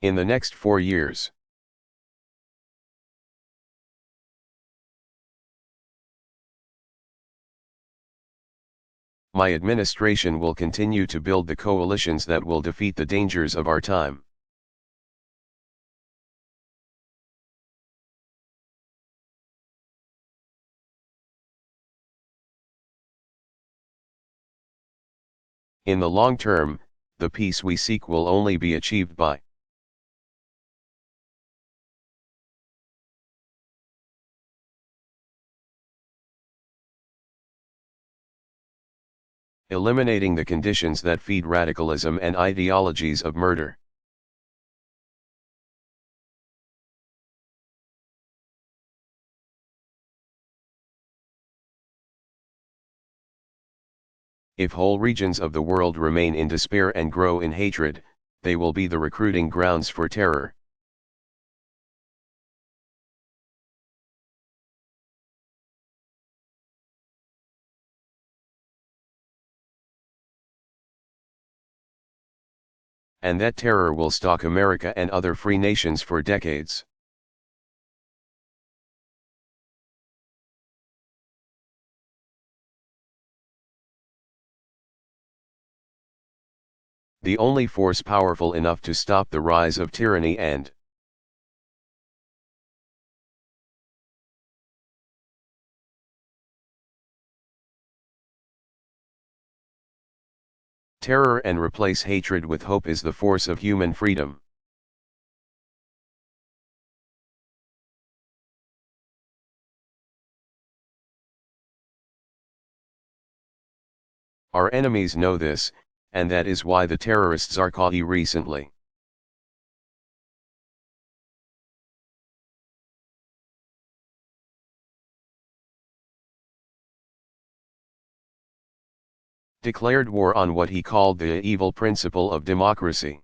in the next 4 years. My administration will continue to build the coalitions that will defeat the dangers of our time. In the long term, the peace we seek will only be achieved by eliminating the conditions that feed radicalism and ideologies of murder. If whole regions of the world remain in despair and grow in hatred, they will be the recruiting grounds for terror. And that terror will stalk America and other free nations for decades. The only force powerful enough to stop the rise of tyranny and terror and replace hatred with hope is the force of human freedom. Our enemies know this, and that is why the terrorists are caught recently. Declared war on what he called the evil principle of democracy.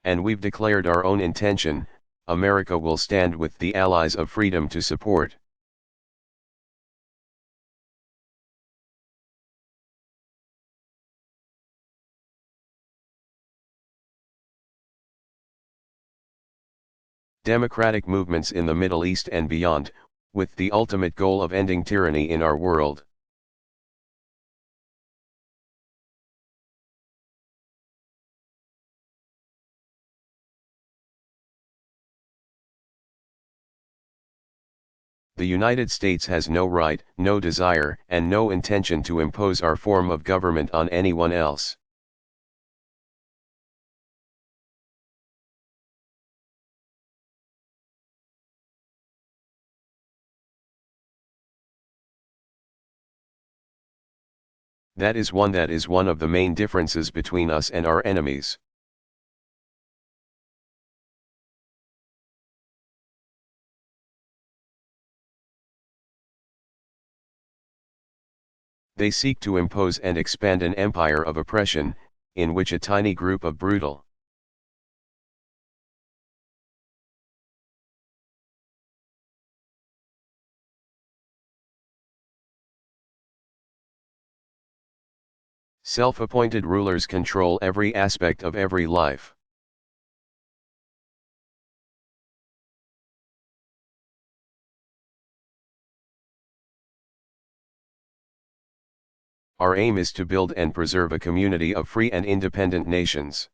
And we've declared our own intention: America will stand with the allies of freedom to support democratic movements in the Middle East and beyond, with the ultimate goal of ending tyranny in our world. The United States has no right, no desire, and no intention to impose our form of government on anyone else. That is one of the main differences between us and our enemies. They seek to impose and expand an empire of oppression, in which a tiny group of brutal, self-appointed rulers control every aspect of every life. Our aim is to build and preserve a community of free and independent nations.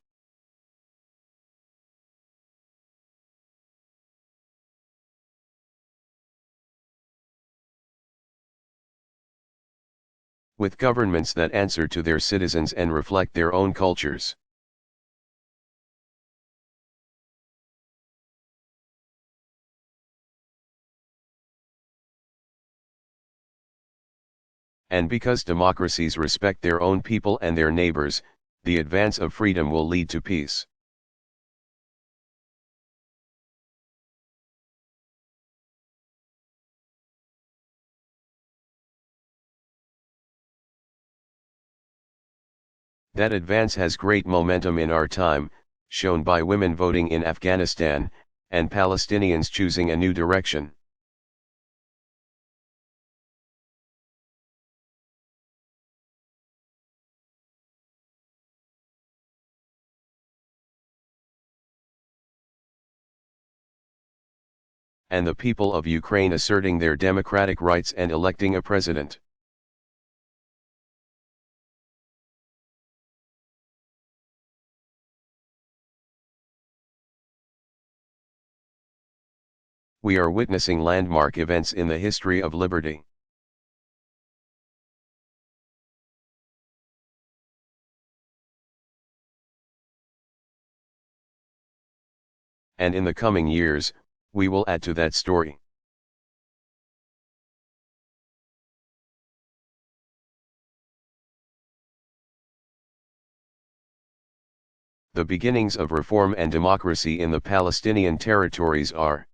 With governments that answer to their citizens and reflect their own cultures. And because democracies respect their own people and their neighbors, the advance of freedom will lead to peace. That advance has great momentum in our time, shown by women voting in Afghanistan, and Palestinians choosing a new direction. and the people of Ukraine asserting their democratic rights and electing a president. We are witnessing landmark events in the history of liberty. And in the coming years, we will add to that story. The beginnings of reform and democracy in the Palestinian territories are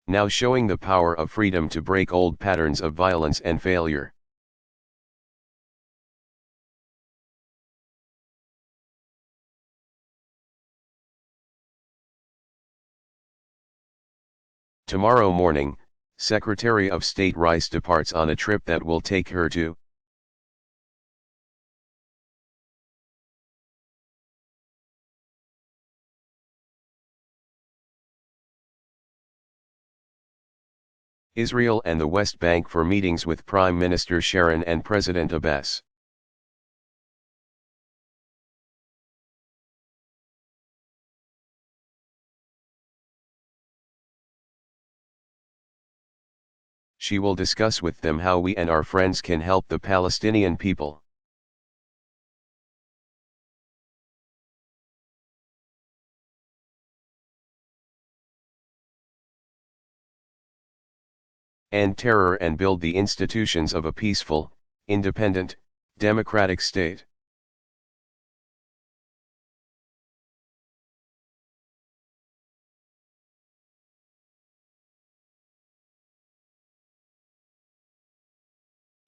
now showing the power of freedom to break old patterns of violence and failure. Tomorrow morning, Secretary of State Rice departs on a trip that will take her to Israel and the West Bank for meetings with Prime Minister Sharon and President Abbas. She will discuss with them how we and our friends can help the Palestinian people. End terror and build the institutions of a peaceful, independent, democratic state.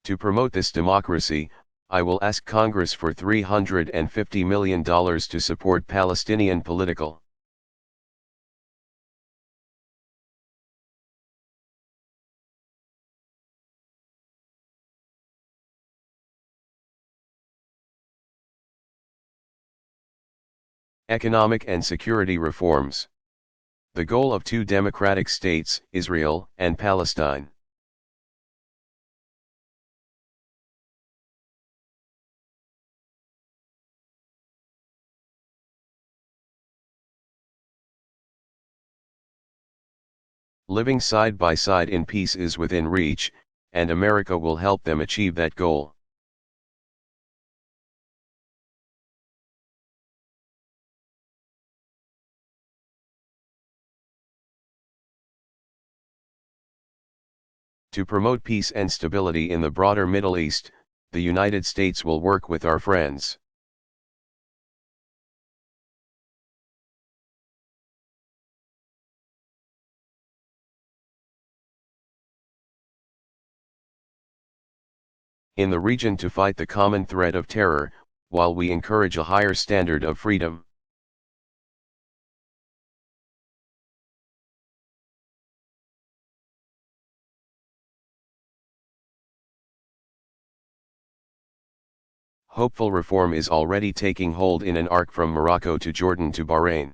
To promote this democracy, I will ask Congress for $350 million to support Palestinian political economic and security reforms. The goal of two democratic states, Israel and Palestine. Living side by side in peace is within reach, and America will help them achieve that goal. To promote peace and stability in the broader Middle East, the United States will work with our friends. In the region to fight the common threat of terror, while we encourage a higher standard of freedom. Hopeful reform is already taking hold in an arc from Morocco to Jordan to Bahrain.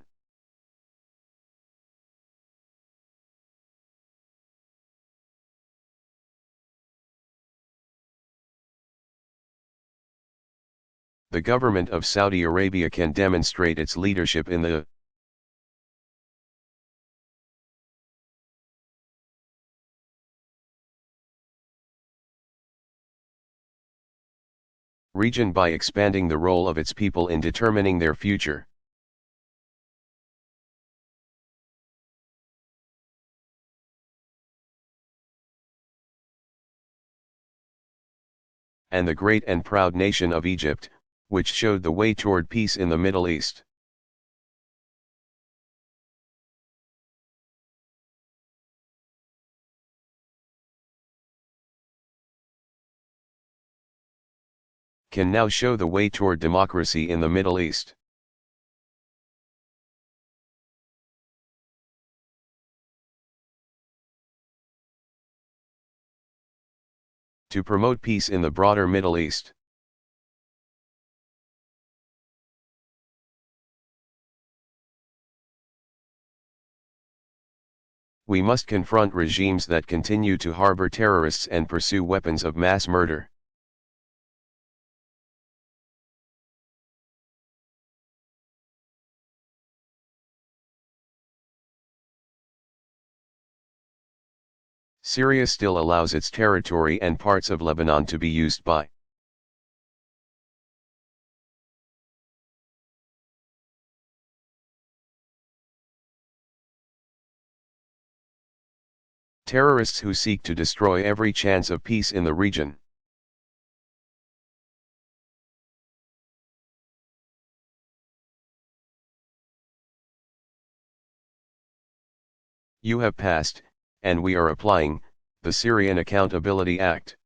The government of Saudi Arabia can demonstrate its leadership in the region by expanding the role of its people in determining their future. And the great and proud nation of Egypt, which showed the way toward peace in the Middle East. Can now show the way toward democracy in the Middle East. to promote peace in the broader Middle East. We must confront regimes that continue to harbor terrorists and pursue weapons of mass murder. Syria still allows its territory and parts of Lebanon to be used by terrorists who seek to destroy every chance of peace in the region. You have passed, and we are applying, the Syrian Accountability Act.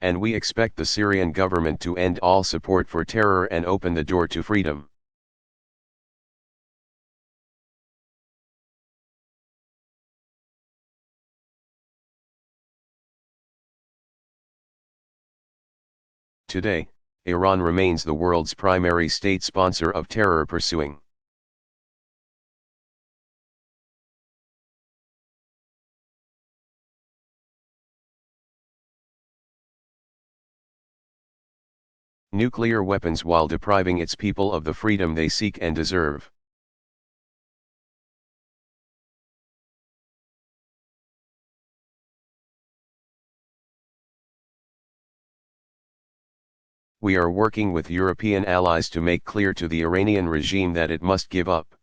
And we expect the Syrian government to end all support for terror and open the door to freedom. Today, Iran remains the world's primary state sponsor of terror pursuing nuclear weapons while depriving its people of the freedom they seek and deserve. We are working with European allies to make clear to the Iranian regime that it must give up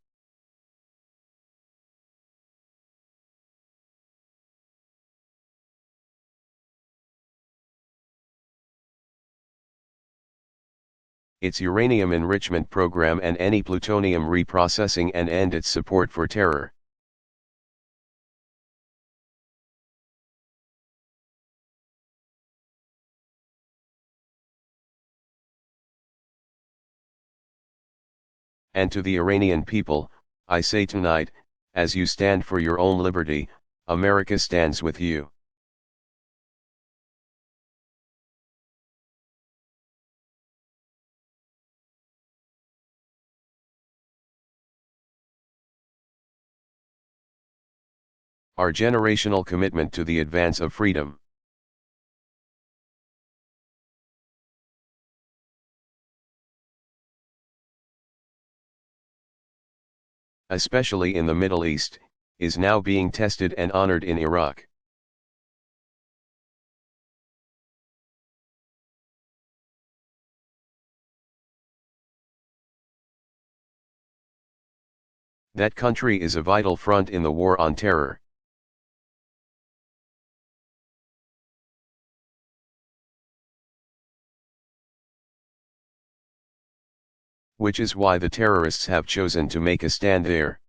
its uranium enrichment program and any plutonium reprocessing and end its support for terror. And to the Iranian people, I say tonight, as you stand for your own liberty, America stands with you. Our generational commitment to the advance of freedom. Especially in the Middle East, is now being tested and honored in Iraq. That country is a vital front in the war on terror. Which is why the terrorists have chosen to make a stand there.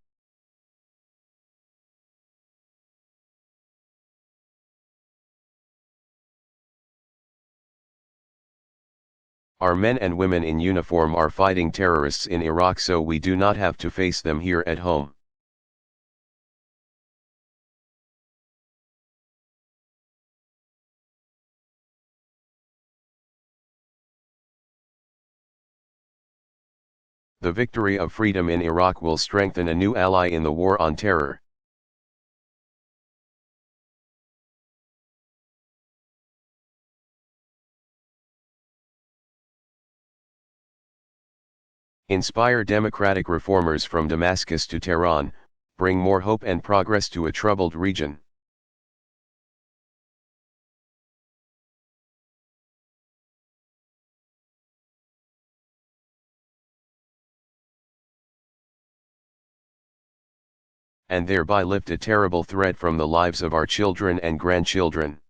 Our men and women in uniform are fighting terrorists in Iraq so we do not have to face them here at home. The victory of freedom in Iraq will strengthen a new ally in the war on terror. Inspire democratic reformers from Damascus to Tehran, bring more hope and progress to a troubled region. And thereby lift a terrible threat from the lives of our children and grandchildren.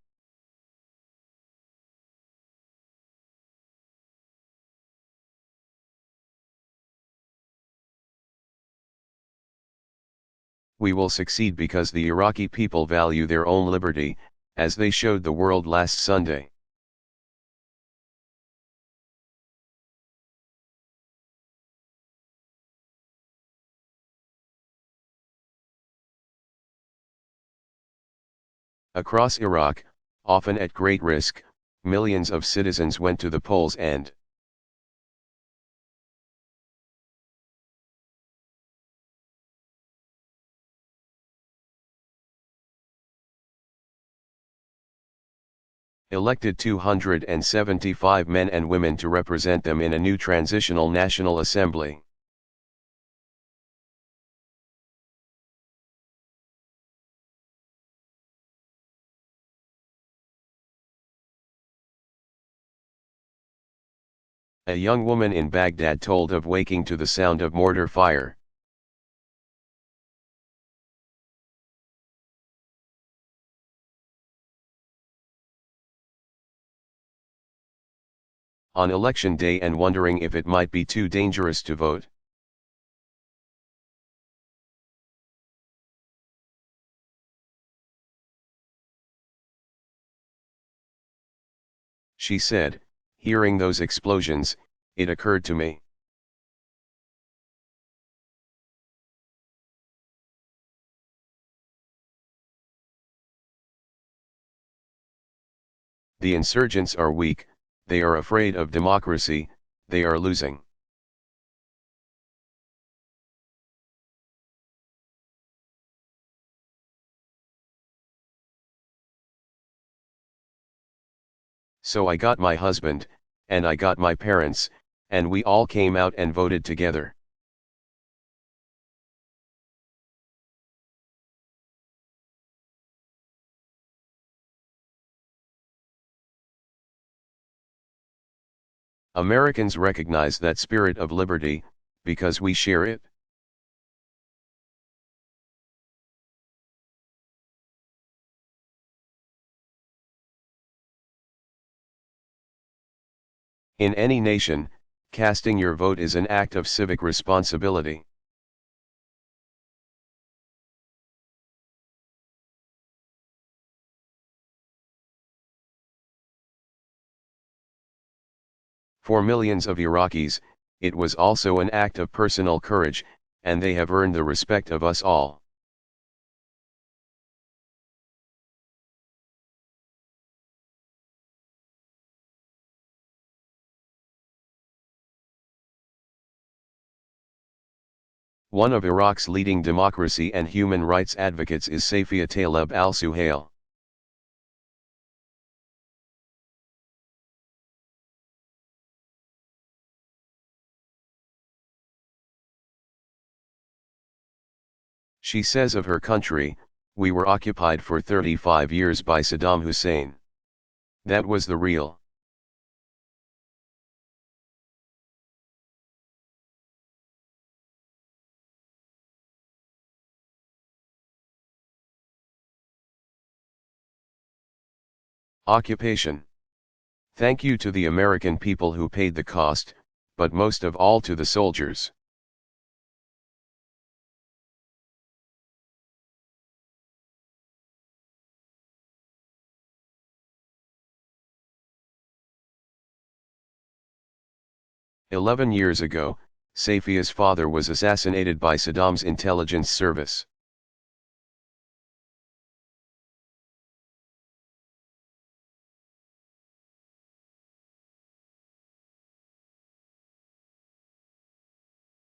We will succeed because the Iraqi people value their own liberty, as they showed the world last Sunday. Across Iraq, often at great risk, millions of citizens went to the polls and elected 275 men and women to represent them in a new transitional National Assembly. A young woman in Baghdad told of waking to the sound of mortar fire. On election day and wondering if it might be too dangerous to vote. She said, hearing those explosions, it occurred to me. The insurgents are weak, they are afraid of democracy, they are losing. So I got my husband, and I got my parents, and we all came out and voted together. Americans recognize that spirit of liberty, because we share it. In any nation, casting your vote is an act of civic responsibility. For millions of Iraqis, it was also an act of personal courage, and they have earned the respect of us all. One of Iraq's leading democracy and human rights advocates is Safia Taleb al-Suhail. She says of her country, "We were occupied for 35 years by Saddam Hussein. That was the real." Occupation. Thank you to the American people who paid the cost, but most of all to the soldiers. "11 years ago, Safia's father was assassinated by Saddam's intelligence service.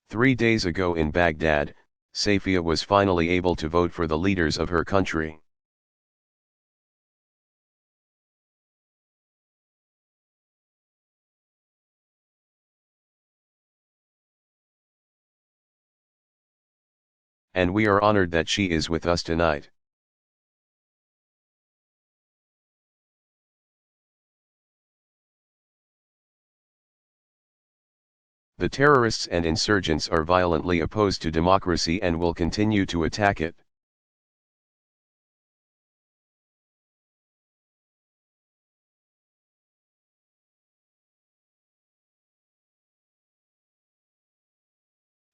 Three days ago in Baghdad, Safia was finally able to vote for the leaders of her country. And we are honored that she is with us tonight. The terrorists and insurgents are violently opposed to democracy and will continue to attack it.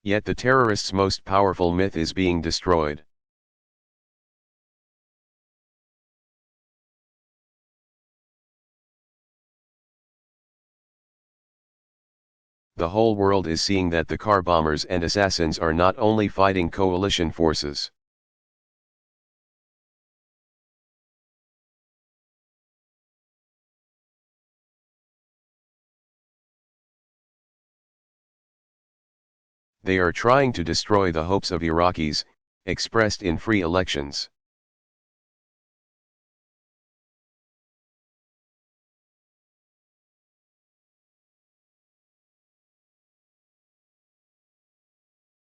Yet the terrorists' most powerful myth is being destroyed. The whole world is seeing that the car bombers and assassins are not only fighting coalition forces. They are trying to destroy the hopes of Iraqis, expressed in free elections.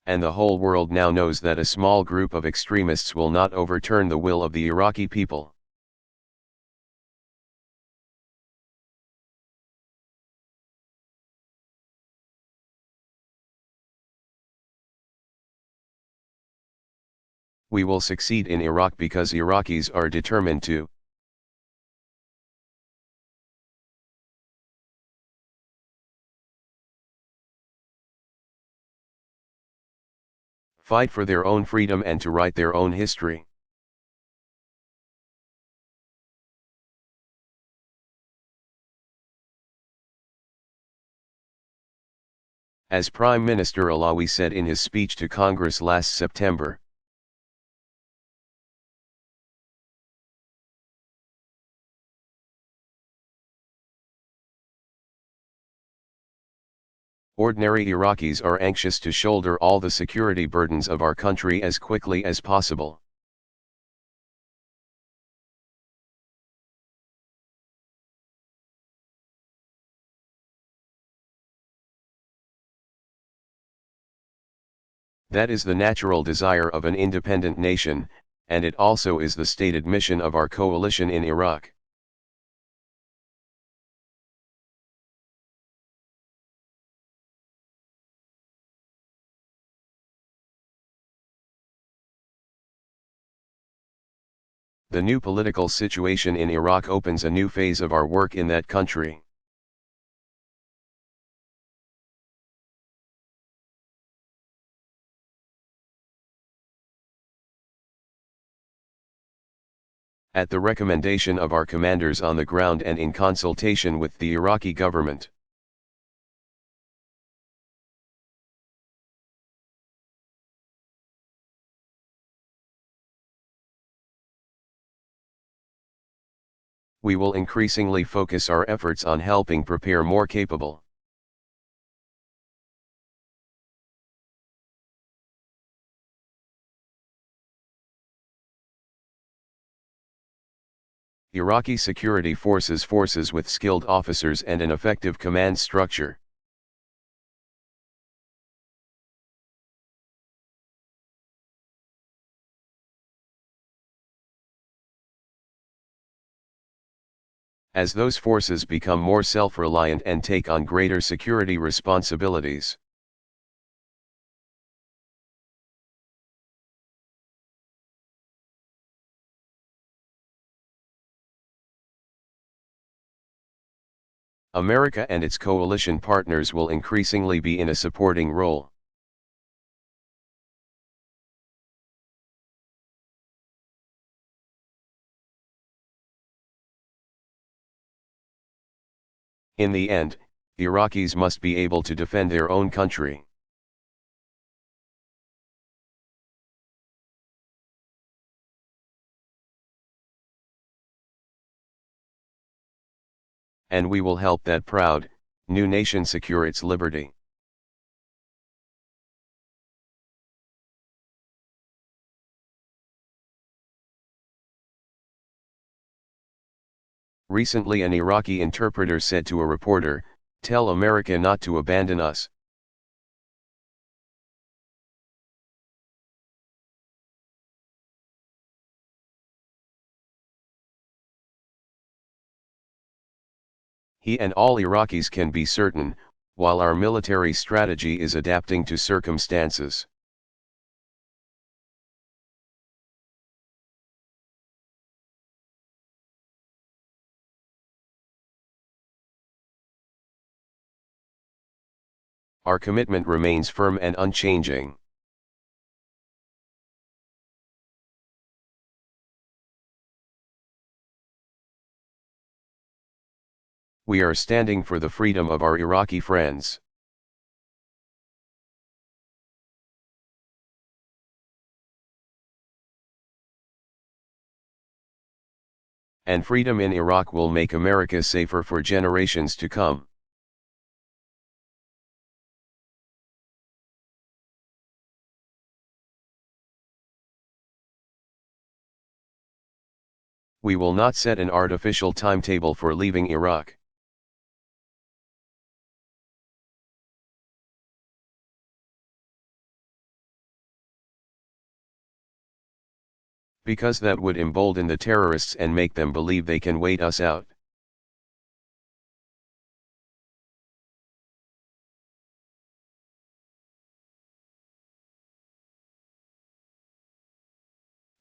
And the whole world now knows that a small group of extremists will not overturn the will of the Iraqi people. We will succeed in Iraq because Iraqis are determined to. Fight for their own freedom and to write their own history. As Prime Minister Alawi said in his speech to Congress last September, ordinary Iraqis are anxious to shoulder all the security burdens of our country as quickly as possible. That is the natural desire of an independent nation, and it also is the stated mission of our coalition in Iraq. The new political situation in Iraq opens a new phase of our work in that country. At the recommendation of our commanders on the ground and in consultation with the Iraqi government. We will increasingly focus our efforts on helping prepare more capable Iraqi security forces with skilled officers and an effective command structure. As those forces become more self-reliant and take on greater security responsibilities, America and its coalition partners will increasingly be in a supporting role. In the end, Iraqis must be able to defend their own country. And we will help that proud, new nation secure its liberty. Recently an Iraqi interpreter said to a reporter, "Tell America not to abandon us." He and all Iraqis can be certain, while our military strategy is adapting to circumstances. Our commitment remains firm and unchanging. We are standing for the freedom of our Iraqi friends. And freedom in Iraq will make America safer for generations to come. We will not set an artificial timetable for leaving Iraq. Because that would embolden the terrorists and make them believe they can wait us out.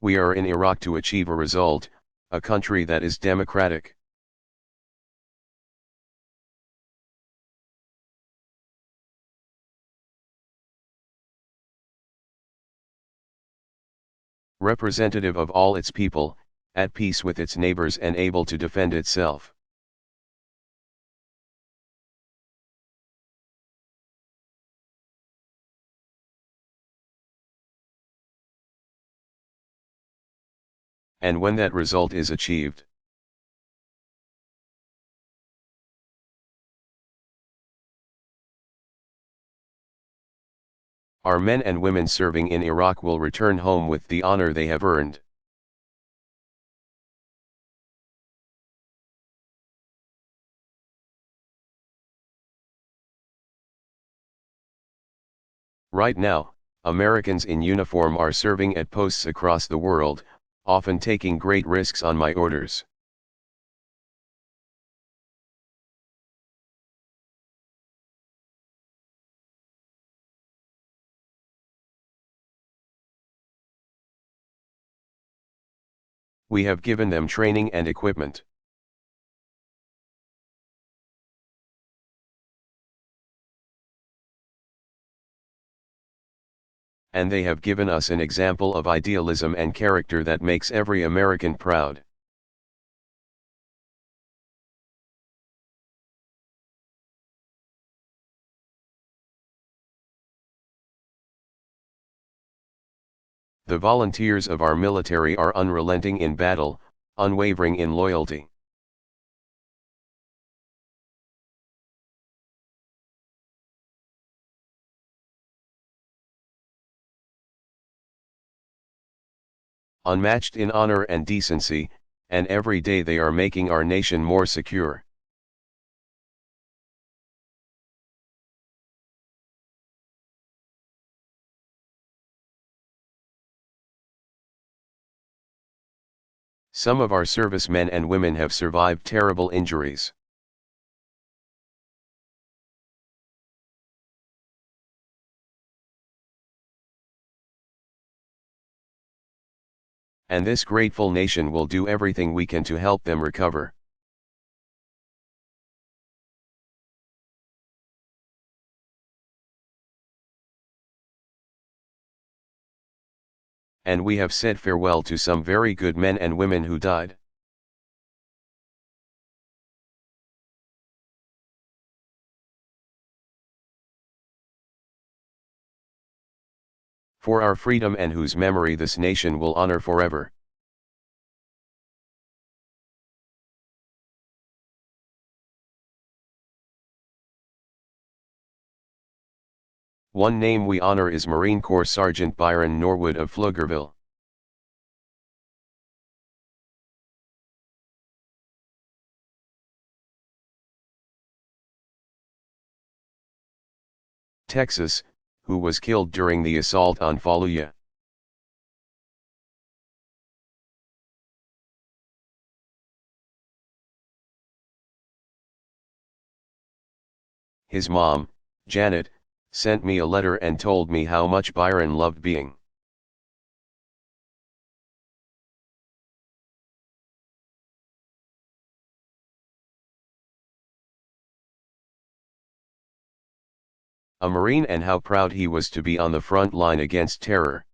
We are in Iraq to achieve a result, a country that is democratic. Representative of all its people, at peace with its neighbors and able to defend itself. And when that result is achieved, our men and women serving in Iraq will return home with the honor they have earned. Right now, Americans in uniform are serving at posts across the world, often taking great risks on my orders. We have given them training and equipment. And they have given us an example of idealism and character that makes every American proud. The volunteers of our military are unrelenting in battle, unwavering in loyalty. Unmatched in honor and decency, and every day they are making our nation more secure. Some of our servicemen and women have survived terrible injuries. And this grateful nation will do everything we can to help them recover. And we have said farewell to some very good men and women who died. For our freedom and whose memory this nation will honor forever. One name we honor is Marine Corps Sergeant Byron Norwood of Pflugerville. Texas, who was killed during the assault on Fallujah. His mom, Janet, sent me a letter and told me how much Byron loved being. A Marine and how proud he was to be on the front line against terror.